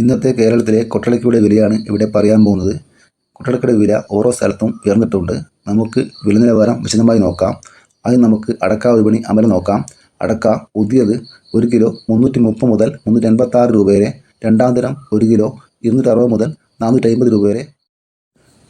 ഇന്നത്തെ കേരളത്തിലെ കൊട്ടടക്കയുടെ വിലയാണ് ഇവിടെ പറയാൻ പോകുന്നത്. കൊട്ടടക്കയുടെ വില ഓരോ സ്ഥലത്തും ഉയർന്നിട്ടുണ്ട്. നമുക്ക് വില നിലവാരം വിശദമായി നോക്കാം. ആദ്യം നമുക്ക് അടക്ക വിപണി അമല നോക്കാം. അടക്ക പുതിയത് 1 കിലോ 330 മുതൽ 386 രൂപ വരെ, രണ്ടാം തരം 1 കിലോ 260 മുതൽ 450 രൂപ വരെ,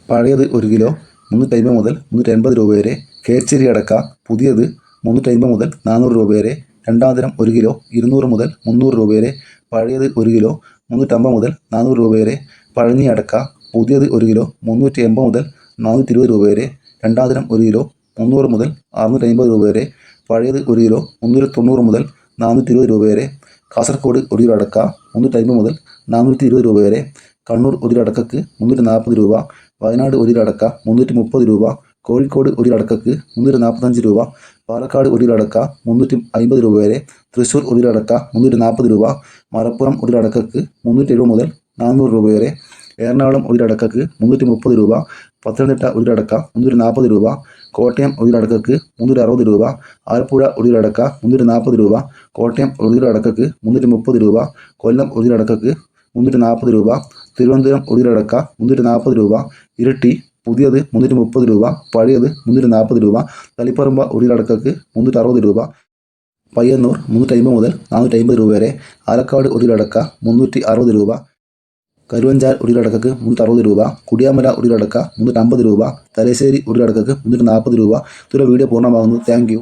പഴയത് 1 കിലോ 350 മുതൽ 380 രൂപ വരെ. കേച്ചേരി അടക്ക പുതിയത് 350 മുതൽ 400 രൂപ വരെ, രണ്ടാം തരം 1 കിലോ 200 മുതൽ 300 രൂപ വരെ, പഴയത് 1 കിലോ 350 മുതൽ 400 രൂപ വരെ. പഴഞ്ഞി അടക്ക പുതിയത് 1 കിലോ 380 മുതൽ 420 രൂപ വരെ, രണ്ടാം തരം 1 കിലോ 300 മുതൽ 650 രൂപ വരെ, പഴയത് 1 കിലോ 390 മുതൽ 420 രൂപ വരെ. കാസർഗോഡ് 1 കിലോ അടക്ക 350 മുതൽ 420 രൂപ വരെ. കണ്ണൂർ 1 കിലോ അടക്കക്ക് 340 രൂപ. വയനാട് 1 കിലോ അടക്ക 330 രൂപ. കോഴിക്കോട് 1 കിലോ അടക്കക്ക് 345 രൂപ. പാലക്കാട് 1 കിലോ അടക്ക 350 രൂപ വരെ. തൃശ്ശൂർ 1 കിലോ അടക്ക 340 രൂപ. മലപ്പുറം 1 കിലോ അടക്കക്ക് 370 മുതൽ 400 രൂപ വരെ. എറണാകുളം 1 കിലോ അടക്കക്ക് 330 രൂപ. പത്തനംതിട്ട 1 കിലോ അടക്ക 340 രൂപ. കോട്ടയം 1 കിലോ അടക്കക്ക് 360 രൂപ. ആലപ്പുഴ 1 കിലോ അടക്ക 340 രൂപ. കോട്ടയം 1 കിലോ അടക്കക്ക് 330 രൂപ. കൊല്ലം 1 കിലോ അടക്കക്ക് 340 രൂപ. തിരുവനന്തപുരം 1 കിലോ അടക്ക 340 രൂപ. ഇരിട്ടി പുതിയത് 330 രൂപ, പഴയത് 340 രൂപ. തളിപ്പറമ്പ 1 കിലോ അടക്കക്ക് 360 രൂപ. പയ്യന്നൂർ 350 മുതൽ 450 രൂപ വരെ. ആലക്കാട് 1 കിലോ അടക്ക 360 രൂപ. കരുവഞ്ചാൽ 1 കിലോ അടക്കക്ക് 360 രൂപ. കുടിയാമല 1 കിലോ അടക്ക 350 രൂപ. തലശ്ശേരി 1 കിലോ അടക്കക്ക് 340 രൂപ. ഇതൊരു വീഡിയോ പൂർണ്ണമാകുന്നു. Thank you.